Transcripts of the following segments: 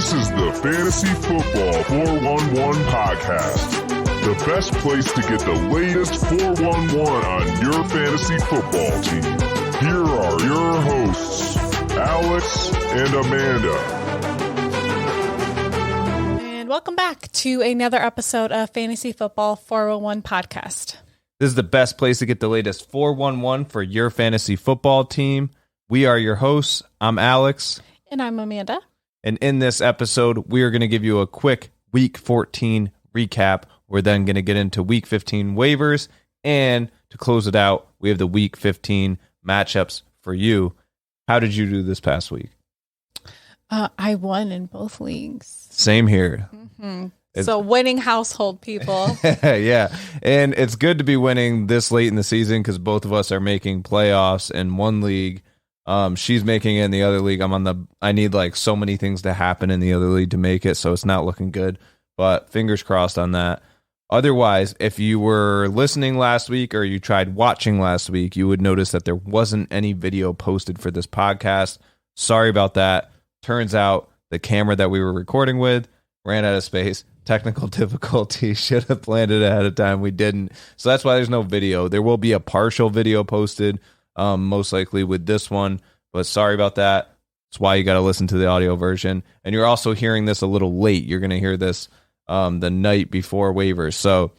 This is the Fantasy Football 411 podcast. The best place to get the latest 411 on your fantasy football team. Here are your hosts, Alex and Amanda. And welcome back to another episode of Fantasy Football 411 podcast. This is the best place to get the latest 411 for your fantasy football team. We are your hosts. I'm Alex. And I'm Amanda. And in this episode, we are going to give you a quick Week 14 recap. We're then going to get into Week 15 waivers. And to close it out, we have the Week 15 matchups for you. How did you do this past week? I won in both leagues. Same here. Mm-hmm. So winning household, people. Yeah. And it's good to be winning this late in the season because both of us are making playoffs in one league. She's making it in the other league. I need like so many things to happen in the other league to make it, so it's not looking good. But fingers crossed on that. Otherwise, if you were listening last week or you tried watching last week, you would notice that there wasn't any video posted for this podcast. Sorry about that. Turns out the camera that we were recording with ran out of space. Technical difficulty. Should have planned it ahead of time. We didn't. So that's why there's no video. There will be a partial video posted, most likely with this one. But sorry about that. That's why you got to listen to the audio version. And you're also hearing this a little late. You're going to hear this the night before waivers. So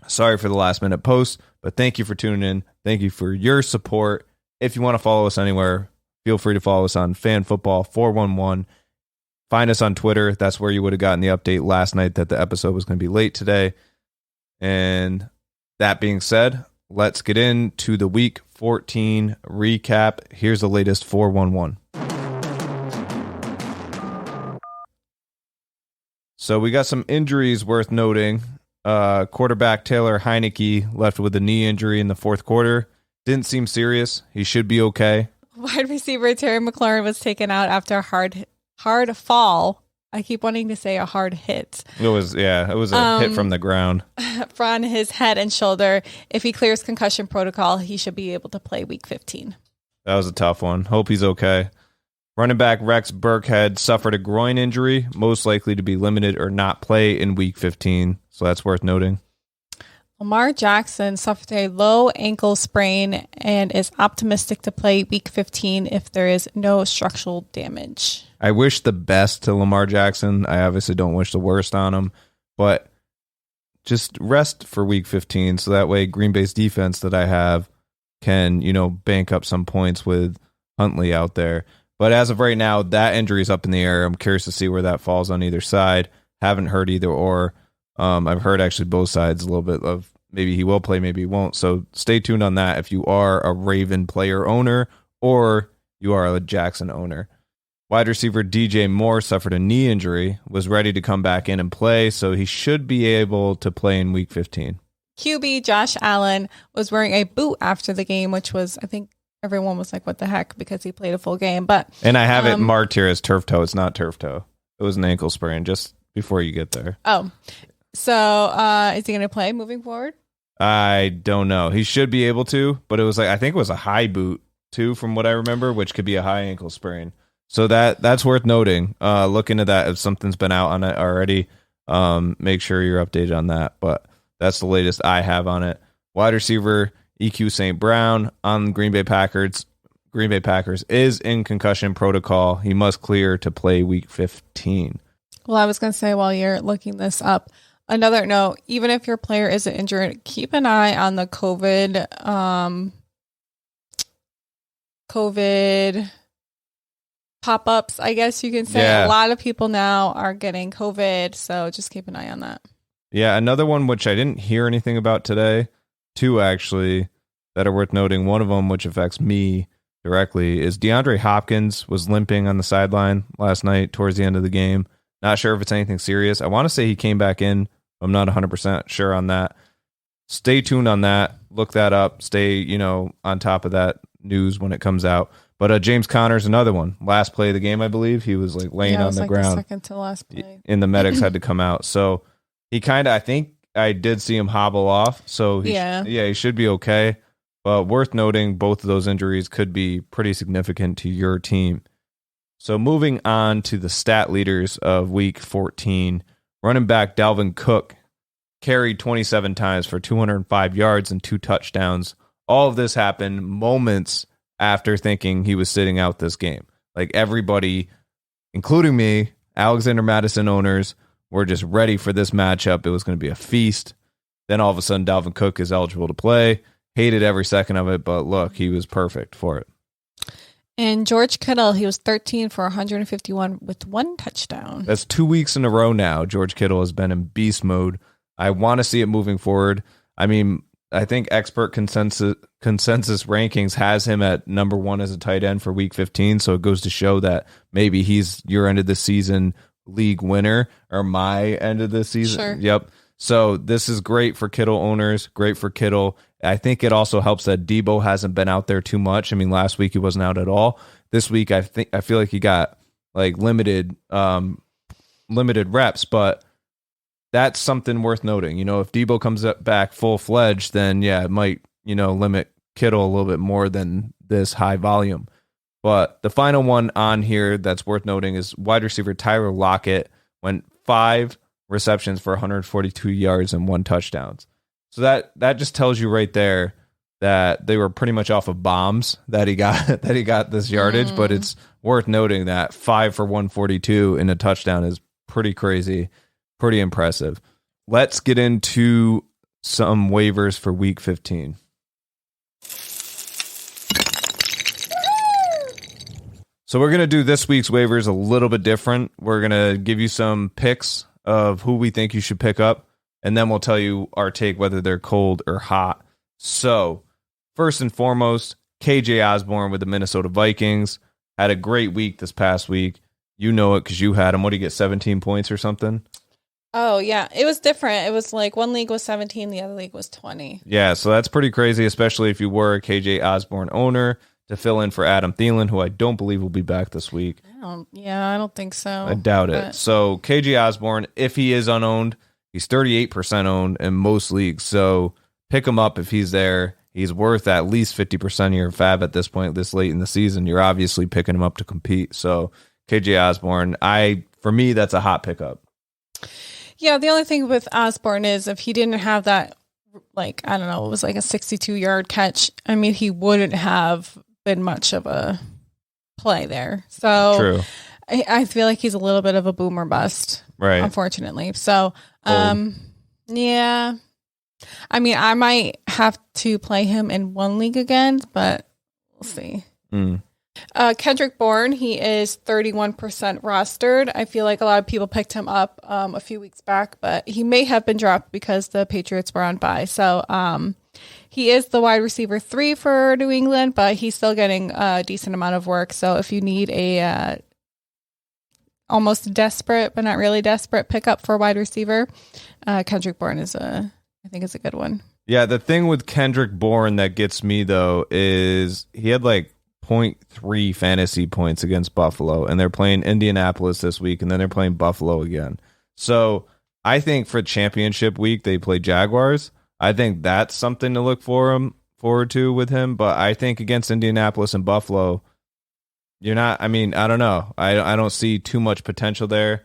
sorry for the last minute post, but thank you for tuning in. Thank you for your support. If you want to follow us anywhere, feel free to follow us on FanFootball411. Find us on Twitter. That's where you would have gotten the update last night that the episode was going to be late today. And that being said, let's get into the Week 14 recap. Here's the latest 411. So we got some injuries worth noting. Quarterback Taylor Heineke left with a knee injury in the fourth quarter. Didn't seem serious. He should be okay. Wide receiver Terry McLaurin was taken out after a hard fall. I keep wanting to say a hard hit. It was a hit from the ground. From his head and shoulder. If he clears concussion protocol, he should be able to play Week 15. That was a tough one. Hope he's okay. Running back Rex Burkhead suffered a groin injury, most likely to be limited or not play in Week 15. So that's worth noting. Lamar Jackson suffered a low ankle sprain and is optimistic to play Week 15 if there is no structural damage. I wish the best to Lamar Jackson. I obviously don't wish the worst on him, but just rest for Week 15 so that way Green Bay's defense that I have can, bank up some points with Huntley out there. But as of right now, that injury is up in the air. I'm curious to see where that falls on either side. Haven't heard either or. I've heard actually both sides a little bit of maybe he will play, maybe he won't. So stay tuned on that if you are a Raven player owner or you are a Jackson owner. Wide receiver DJ Moore suffered a knee injury, was ready to come back in and play, so he should be able to play in Week 15. QB Josh Allen was wearing a boot after the game, which was, I think, everyone was like, what the heck, because he played a full game. And I have it marked here as turf toe. It's not turf toe. It was an ankle sprain just before you get there. Oh, so is he going to play moving forward? I don't know. He should be able to, but I think it was a high boot too, from what I remember, which could be a high ankle sprain. So that's worth noting. Look into that if something's been out on it already. Make sure you're updated on that. But that's the latest I have on it. Wide receiver EQ St. Brown on Green Bay Packers. Green Bay Packers is in concussion protocol. He must clear to play Week 15. Well, I was going to say while you're looking this up, another note, even if your player isn't injured, keep an eye on the COVID pop-ups, I guess you can say. Yeah. A lot of people now are getting COVID, so just keep an eye on that. Yeah, another one which I didn't hear anything about today, two actually, that are worth noting. One of them, which affects me directly, is DeAndre Hopkins was limping on the sideline last night towards the end of the game. Not sure if it's anything serious. I want to say he came back in. I'm not 100% sure on that. Stay tuned on that. Look that up. Stay, on top of that news when it comes out. But James Conner's another one. Last play of the game, I believe. He was laying on the ground. The second to last play. And the medics had to come out. So he I think I did see him hobble off. So he should be okay. But worth noting, both of those injuries could be pretty significant to your team. So moving on to the stat leaders of week 14, running back Dalvin Cook carried 27 times for 205 yards and 2 touchdowns. All of this happened moments after thinking he was sitting out this game. Like everybody, including me, Alexander Madison owners, were just ready for this matchup. It was going to be a feast. Then all of a sudden, Dalvin Cook is eligible to play. Hated every second of it, but look, he was perfect for it. And George Kittle, he was 13 for 151 with 1 touchdown. That's 2 weeks in a row now. George Kittle has been in beast mode. I want to see it moving forward. I mean, I think expert consensus rankings has him at number 1 as a tight end for week 15. So it goes to show that maybe he's your end of the season league winner or my end of the season. Sure. Yep. So this is great for Kittle owners, great for Kittle. I think it also helps that Debo hasn't been out there too much. I mean, last week he wasn't out at all. This week I feel like he got like limited reps, but that's something worth noting. You know, if Debo comes back full-fledged, then yeah, it might, you know, limit Kittle a little bit more than this high volume. But the final one on here that's worth noting is wide receiver Tyron Lockett went 5 receptions for 142 yards and 1 touchdown. So that just tells you right there that they were pretty much off of bombs that he got this yardage. But it's worth noting that 5 for 142 in a touchdown is pretty crazy, pretty impressive. Let's get into some waivers for week 15. So we're going to do this week's waivers a little bit different. We're going to give you some picks of who we think you should pick up, and then we'll tell you our take whether they're cold or hot. So first and foremost, KJ Osborne with the Minnesota Vikings had a great week this past week. You know it because you had him. What did he get, 17 points or something? Oh, yeah. It was different. It was like one league was 17, the other league was 20. Yeah, so that's pretty crazy, especially if you were a KJ Osborne owner to fill in for Adam Thielen, who I don't believe will be back this week. I don't think so. I doubt it. So KJ Osborne, if he is unowned, he's 38% owned in most leagues. So pick him up if he's there. He's worth at least 50% of your fab at this point, this late in the season. You're obviously picking him up to compete. So KJ Osborne, for me, that's a hot pickup. Yeah, the only thing with Osborne is if he didn't have that, like, I don't know, it was like a 62-yard catch, I mean, he wouldn't have been much of a play there. So true. I feel like he's a little bit of a boomer bust, right? Unfortunately. So, yeah. I mean, I might have to play him in one league again, but we'll see. Kendrick Bourne, he is 31% rostered. I feel like a lot of people picked him up a few weeks back, but he may have been dropped because the Patriots were on bye. So he is the wide receiver 3 for New England, but he's still getting a decent amount of work. So if you need a almost desperate, but not really desperate pickup for a wide receiver, Kendrick Bourne I think is a good one. Yeah, the thing with Kendrick Bourne that gets me, though, is he had like 0.3 fantasy points against Buffalo, and they're playing Indianapolis this week, and then they're playing Buffalo again. So I think for championship week, they play Jaguars. I think that's something to look forward to with him. But I think against Indianapolis and Buffalo, you're not, I mean, I don't know. I don't see too much potential there.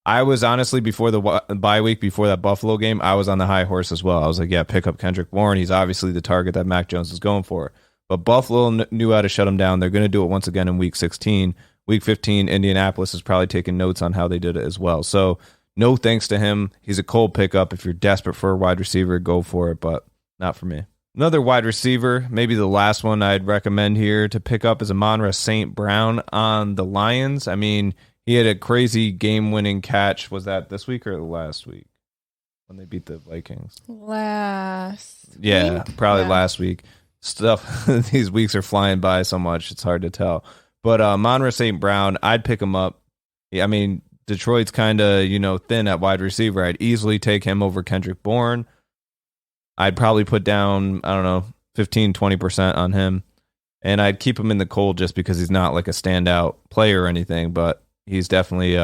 I was honestly, before the bye week, before that Buffalo game, I was on the high horse as well. I was like, yeah, pick up Kendrick Bourne. He's obviously the target that Mac Jones is going for. But Buffalo knew how to shut him down. They're going to do it once again in week 16. Week 15, Indianapolis is probably taking notes on how they did it as well. So no thanks to him. He's a cold pickup. If you're desperate for a wide receiver, go for it, but not for me. Another wide receiver, maybe the last one I'd recommend here to pick up is Amon-Ra St. Brown on the Lions. I mean, he had a crazy game-winning catch. Was that this week or last week when they beat the Vikings? Last week. Stuff, these weeks are flying by so much, it's hard to tell. But Amon-Ra St. Brown, I'd pick him up. I mean, Detroit's kind of, thin at wide receiver. I'd easily take him over Kendrick Bourne. I'd probably put down, 15, 20% on him. And I'd keep him in the cold just because he's not like a standout player or anything, but he's definitely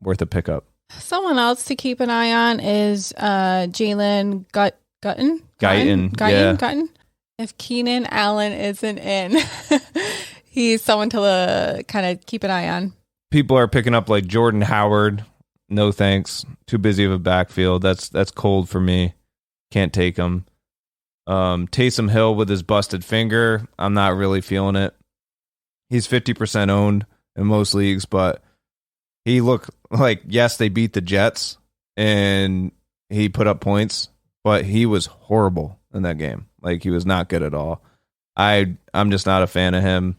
worth a pickup. Someone else to keep an eye on is Jalen Guyton. Guyton. If Keenan Allen isn't in, he's someone to kind of keep an eye on. People are picking up like Jordan Howard. No thanks. Too busy of a backfield. That's cold for me. Can't take him. Taysom Hill with his busted finger. I'm not really feeling it. He's 50% owned in most leagues, but he looked like, yes, they beat the Jets and he put up points, but he was horrible in that game. Like, he was not good at all. I'm just not a fan of him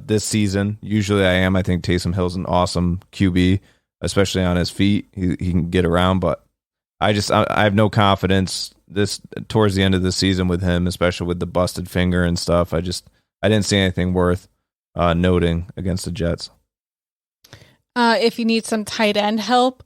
this season. Usually I am. I think Taysom Hill's an awesome QB, especially on his feet. He can get around, but I have no confidence this towards the end of the season with him, especially with the busted finger and stuff. I didn't see anything worth noting against the Jets. If you need some tight end help,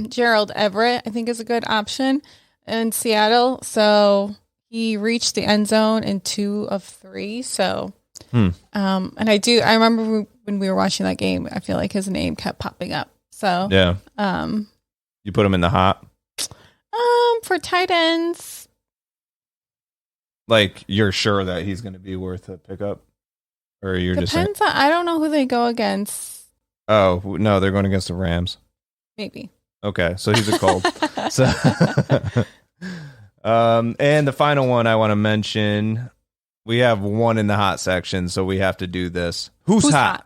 Gerald Everett, I think, is a good option in Seattle. So he reached the end zone in 2 of 3. So, and I remember when we were watching that game, I feel like his name kept popping up. So yeah, you put him in the hot. For tight ends, like, you're sure that he's going to be worth a pickup, or you're depends just saying? I don't know who they go against. Oh no, they're going against the Rams. Maybe. Okay, so he's a cold. So, and the final one I want to mention, we have one in the hot section, so we have to do this. Who's hot?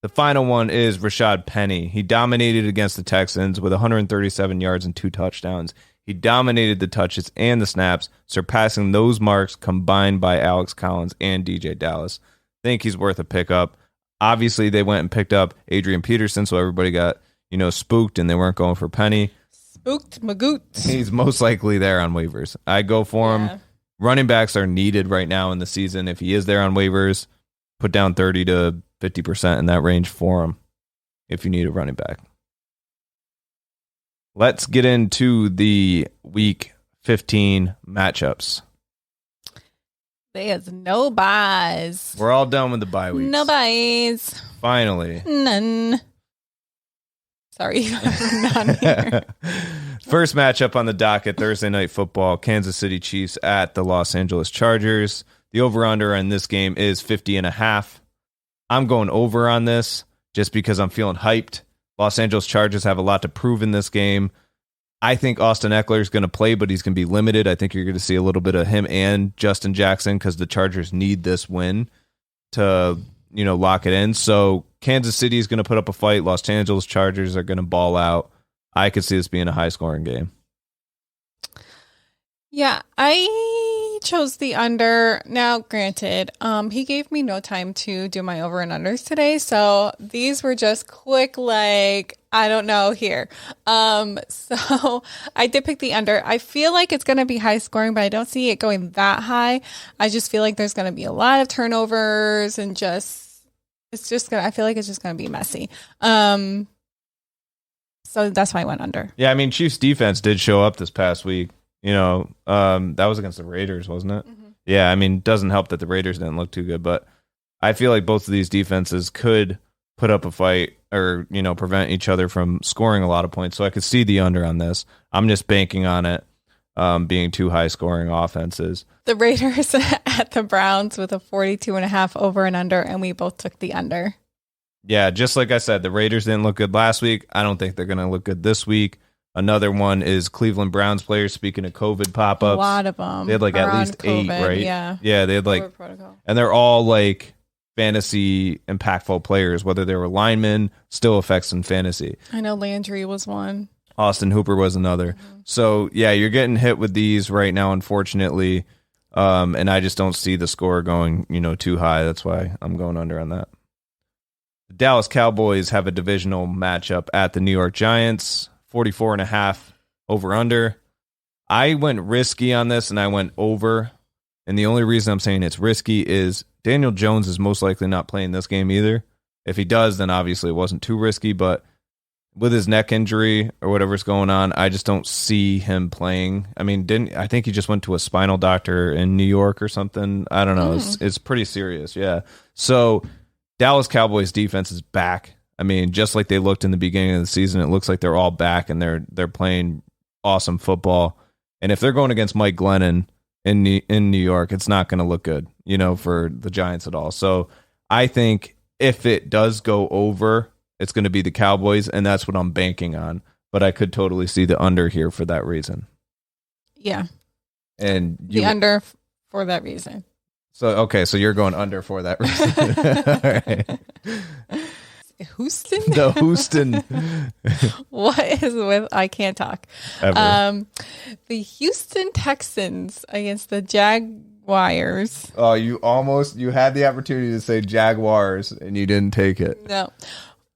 The final one is Rashad Penny. He dominated against the Texans with 137 yards and 2 touchdowns. He dominated the touches and the snaps, surpassing those marks combined by Alex Collins and DJ Dallas. I think he's worth a pickup. Obviously, they went and picked up Adrian Peterson, so everybody got, spooked, and they weren't going for Penny. Spooked Magoot. He's most likely there on waivers. I go for him. Running backs are needed right now in the season. If he is there on waivers, put down 30 to 50% in that range for him if you need a running back. Let's get into the Week 15 matchups. There's no buys. We're all done with the bye weeks. No buys. Finally. None. Sorry. None here. First matchup on the docket, Thursday Night Football, Kansas City Chiefs at the Los Angeles Chargers. The over-under in this game is 50.5. I'm going over on this just because I'm feeling hyped. Los Angeles Chargers have a lot to prove in this game. I think Austin Eckler is going to play, but he's going to be limited. I think you're going to see a little bit of him and Justin Jackson because the Chargers need this win to, lock it in. So Kansas City is going to put up a fight. Los Angeles Chargers are going to ball out. I could see this being a high-scoring game. Yeah, I chose the under. Now, granted, he gave me no time to do my over and unders today, so these were just quick, I don't know here. So I did pick the under. I feel like it's going to be high scoring, but I don't see it going that high. I just feel like there's going to be a lot of turnovers and I feel like it's just going to be messy. So that's why I went under. Yeah, I mean, Chiefs defense did show up this past week. That was against the Raiders, wasn't it? Mm-hmm. Yeah, I mean, it doesn't help that the Raiders didn't look too good, but I feel like both of these defenses could put up a fight or, prevent each other from scoring a lot of points. So I could see the under on this. I'm just banking on it being 2 high-scoring offenses. The Raiders at the Browns with a 42.5 over and under, and we both took the under. Yeah, just like I said, the Raiders didn't look good last week. I don't think they're going to look good this week. Another one is Cleveland Browns players. Speaking of COVID pop-ups, a lot of them. They had at least COVID, 8, right? Yeah, they had and they're all fantasy impactful players. Whether they were linemen, still affects in fantasy. I know Landry was one. Austin Hooper was another. Mm-hmm. So yeah, you're getting hit with these right now, unfortunately, and I just don't see the score going too high. That's why I'm going under on that. The Dallas Cowboys have a divisional matchup at the New York Giants. 44.5 over under. I went risky on this and I went over. And the only reason I'm saying it's risky is Daniel Jones is most likely not playing this game either. If he does, then obviously it wasn't too risky. But with his neck injury or whatever's going on, I just don't see him playing. I mean, I think he just went to a spinal doctor in New York or something. I don't know. It's pretty serious. Yeah. So Dallas Cowboys defense is back. I mean, just like they looked in the beginning of the season, it looks like they're all back and they're playing awesome football. And if they're going against Mike Glennon in New York, it's not going to look good, for the Giants at all. So I think if it does go over, it's going to be the Cowboys, and that's what I'm banking on. But I could totally see the under here for that reason. Yeah. And the under for that reason. So you're going under for that reason. All right. Houston? The Houston. What is with I can't talk. Ever. The Houston Texans against the Jaguars. Oh, you had the opportunity to say Jaguars and you didn't take it. No.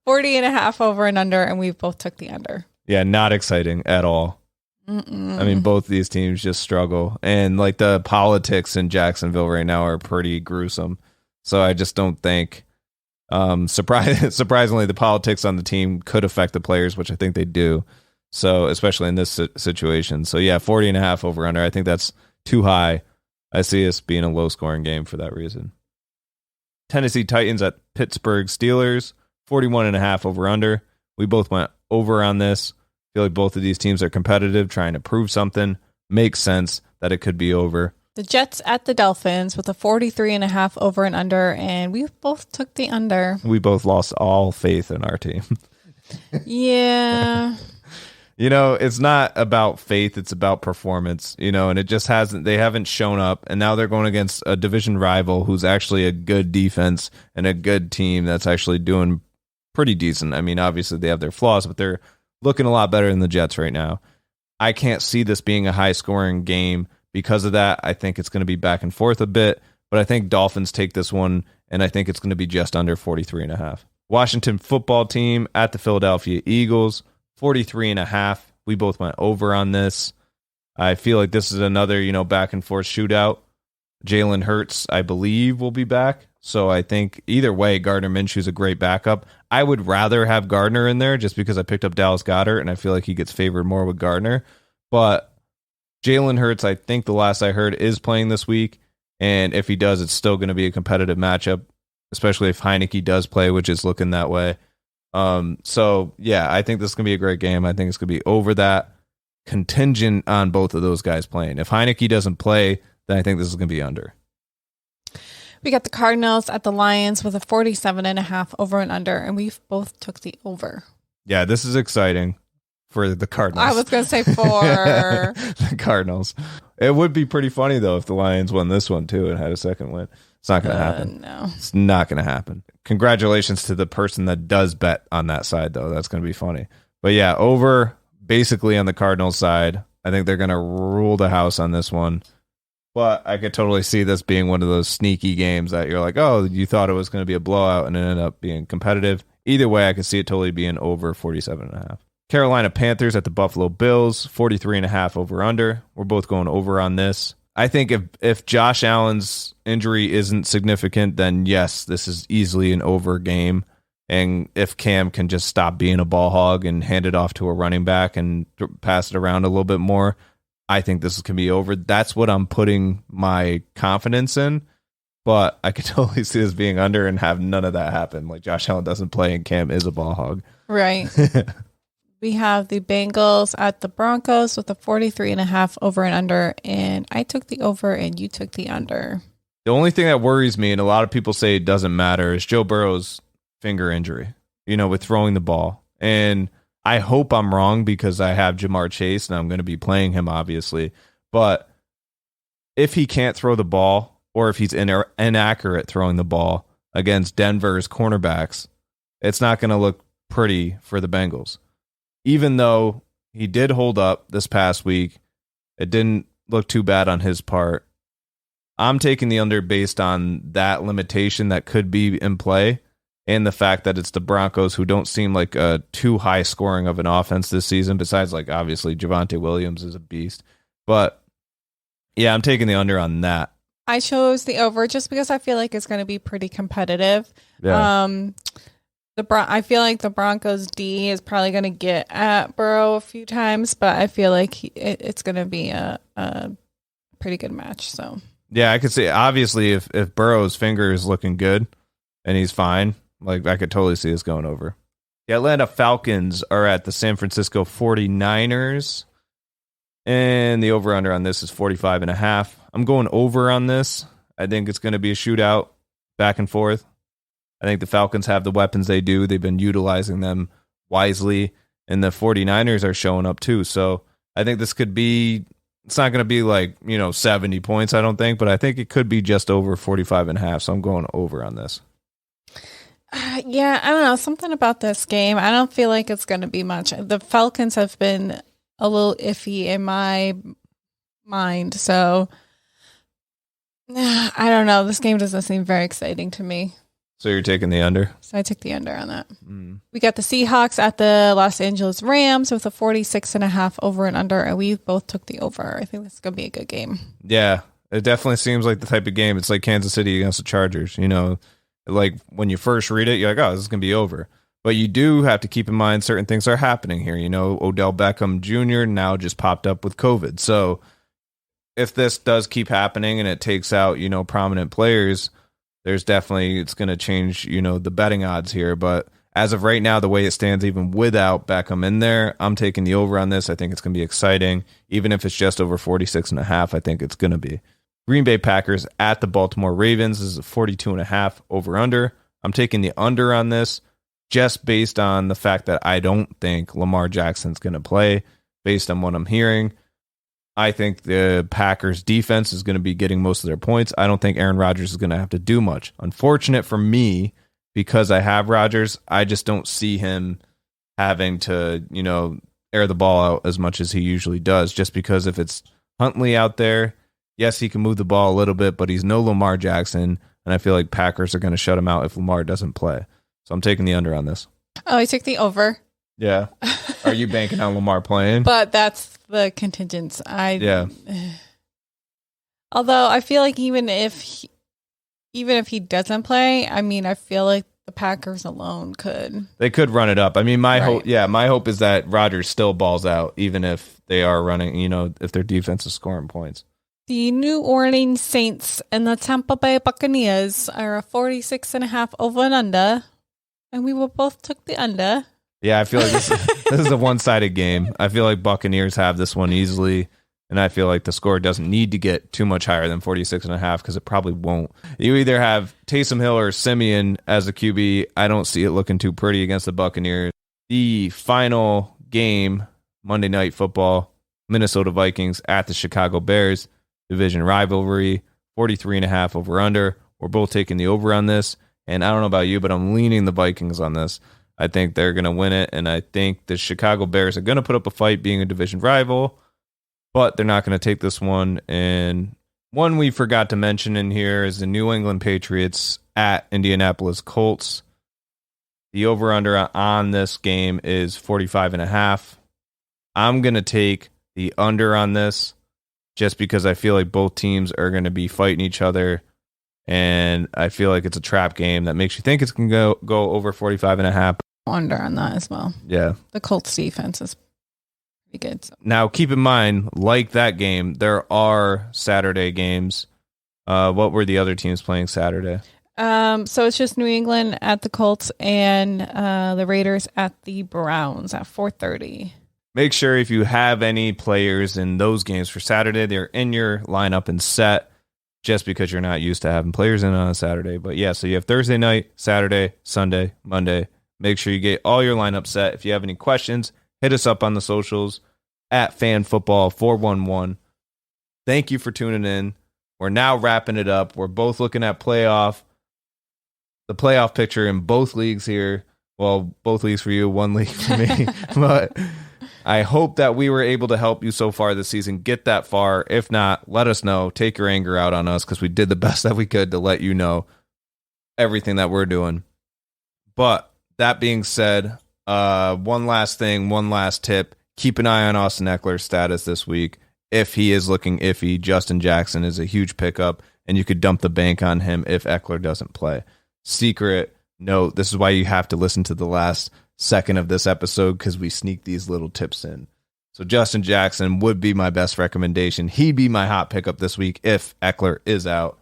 40.5 over and under, and we both took the under. Yeah, not exciting at all. Mm-mm. I mean, both these teams just struggle. And like the politics in Jacksonville right now are pretty gruesome. So I just don't think surprisingly the politics on the team could affect the players, which I think they do. So especially in this situation. So yeah, 40.5 over under. I think that's too high. I see us being a low scoring game for that reason. Tennessee Titans at Pittsburgh Steelers, 41.5 over under. We both went over on this. Feel like both of these teams are competitive, trying to prove something. Makes sense that it could be over. The Jets at the Dolphins with a 43.5 over and under, and we both took the under. We both lost all faith in our team. Yeah. It's not about faith, it's about performance, and it just they haven't shown up, and now they're going against a division rival who's actually a good defense and a good team that's actually doing pretty decent. I mean, obviously they have their flaws, but they're looking a lot better than the Jets right now. I can't see this being a high-scoring game because of that. I think it's going to be back and forth a bit, but I think Dolphins take this one, and I think it's going to be just under 43.5. Washington football team at the Philadelphia Eagles, 43.5. We both went over on this. I feel like this is another, back-and-forth shootout. Jalen Hurts, I believe, will be back. So I think either way, Gardner Minshew's a great backup. I would rather have Gardner in there just because I picked up Dallas Goedert, and I feel like he gets favored more with Gardner. But Jalen Hurts, I think the last I heard, is playing this week. And if he does, it's still going to be a competitive matchup, especially if Heineke does play, which is looking that way. So, yeah, I think this is going to be a great game. I think it's going to be over that, contingent on both of those guys playing. If Heineke doesn't play, then I think this is going to be under. We got the Cardinals at the Lions with a 47.5 over and under, and we both took the over. Yeah, this is exciting for the Cardinals. I was going to say for the Cardinals. It would be pretty funny, though, if the Lions won this one, too, and had a second win. It's not going to happen. No. It's not going to happen. Congratulations to the person that does bet on that side, though. That's going to be funny. But yeah, over basically on the Cardinals side. I think they're going to rule the house on this one. But I could totally see this being one of those sneaky games that you're like, oh, you thought it was going to be a blowout and it ended up being competitive. Either way, I could see it totally being over 47.5. Carolina Panthers at the Buffalo Bills, 43.5 over under. We're both going over on this. I think if Josh Allen's injury isn't significant, then yes, this is easily an over game. And if Cam can just stop being a ball hog and hand it off to a running back and pass it around a little bit more, I think this can be over. That's what I'm putting my confidence in. But I could totally see this being under and have none of that happen. Like Josh Allen doesn't play and Cam is a ball hog. Right. We have the Bengals at the Broncos with a 43.5 over and under. And I took the over and you took the under. The only thing that worries me, and a lot of people say it doesn't matter, is Joe Burrow's finger injury, with throwing the ball. And I hope I'm wrong because I have Jamar Chase and I'm going to be playing him, obviously. But if he can't throw the ball or if he's inaccurate throwing the ball against Denver's cornerbacks, it's not going to look pretty for the Bengals. Even though he did hold up this past week, it didn't look too bad on his part. I'm taking the under based on that limitation that could be in play and the fact that it's the Broncos, who don't seem like a too high scoring of an offense this season, besides obviously Javonte Williams is a beast. But yeah, I'm taking the under on that. I chose the over just because I feel like it's going to be pretty competitive. Yeah. I feel like the Broncos D is probably going to get at Burrow a few times, but I feel like it's going to be a pretty good match. So yeah, I could see obviously if Burrow's finger is looking good and he's fine, I could totally see this going over. The Atlanta Falcons are at the San Francisco 49ers, and the over-under on this is 45.5. I'm going over on this. I think it's going to be a shootout, back and forth. I think the Falcons have the weapons they do. They've been utilizing them wisely, and the 49ers are showing up too. So I think this could be, it's not going to be like, 70 points, I don't think, but I think it could be just over 45.5. So I'm going over on this. Yeah, I don't know. Something about this game. I don't feel like it's going to be much. The Falcons have been a little iffy in my mind. So I don't know. This game doesn't seem very exciting to me. So you're taking the under? So I took the under on that. We got the Seahawks at the Los Angeles Rams with a 46.5 over and under, and we both took the over. I think this is going to be a good game. Yeah, it definitely seems like the type of game. It's like Kansas City against the Chargers. Like when you first read it, you're like, oh, this is going to be over. But you do have to keep in mind certain things are happening here. Odell Beckham Jr. now just popped up with COVID. So if this does keep happening and it takes out, prominent players, there's definitely, it's going to change, the betting odds here. But as of right now, the way it stands, even without Beckham in there, I'm taking the over on this. I think it's going to be exciting. Even if it's just over 46.5, I think it's going to be. Green Bay Packers at the Baltimore Ravens is a 42.5 over under. I'm taking the under on this just based on the fact that I don't think Lamar Jackson's going to play based on what I'm hearing. I think the Packers defense is going to be getting most of their points. I don't think Aaron Rodgers is going to have to do much. Unfortunate for me, because I have Rodgers, I just don't see him having to, air the ball out as much as he usually does, just because if it's Huntley out there, yes, he can move the ball a little bit, but he's no Lamar Jackson, and I feel like Packers are going to shut him out if Lamar doesn't play. So I'm taking the under on this. Oh, I took the over. Yeah. Are you banking on Lamar playing? But that's the contingents. Yeah. Although I feel like even if he doesn't play, I feel like the Packers alone could. They could run it up. My hope is that Rodgers still balls out, even if they are running, if their defense is scoring points. The New Orleans Saints and the Tampa Bay Buccaneers are a 46.5 over and under, and we both took the under. Yeah, I feel like this is a one-sided game. I feel like Buccaneers have this one easily, and I feel like the score doesn't need to get too much higher than 46.5 because it probably won't. You either have Taysom Hill or Simeon as a QB. I don't see it looking too pretty against the Buccaneers. The final game, Monday Night Football, Minnesota Vikings at the Chicago Bears. Division rivalry, 43.5 over under. We're both taking the over on this. And I don't know about you, but I'm leaning the Vikings on this. I think they're going to win it. And I think the Chicago Bears are going to put up a fight being a division rival, but they're not going to take this one. And one we forgot to mention in here is the New England Patriots at Indianapolis Colts. The over under on this game is 45.5. I'm going to take the under on this, just because I feel like both teams are going to be fighting each other, and I feel like it's a trap game that makes you think it's going to go over 45.5. Under on that as well. Yeah. The Colts defense is pretty good. So. Now, keep in mind, like that game, there are Saturday games. What were the other teams playing Saturday? So it's just New England at the Colts and the Raiders at the Browns at 4:30. Make sure if you have any players in those games for Saturday, they're in your lineup and set, just because you're not used to having players in on a Saturday. But yeah, so you have Thursday night, Saturday, Sunday, Monday. Make sure you get all your lineup set. If you have any questions, hit us up on the socials at FanFootball411. Thank you for tuning in. We're now wrapping it up. We're both looking at the playoff picture in both leagues here. Well, both leagues for you, one league for me. But I hope that we were able to help you so far this season get that far. If not, let us know. Take your anger out on us, because we did the best that we could to let you know everything that we're doing. But that being said, one last thing, one last tip. Keep an eye on Austin Eckler's status this week. If he is looking iffy, Justin Jackson is a huge pickup, and you could dump the bank on him if Eckler doesn't play. Secret note, this is why you have to listen to the last second of this episode, because we sneak these little tips in. So Justin Jackson would be my best recommendation. He'd be my hot pickup this week if Eckler is out.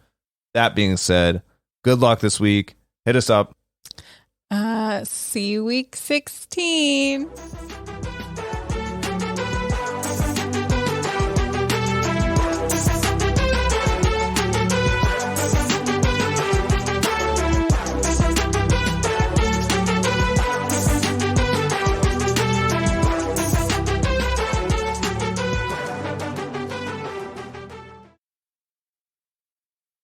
That being said, good luck this week. Hit us up. See you week 16.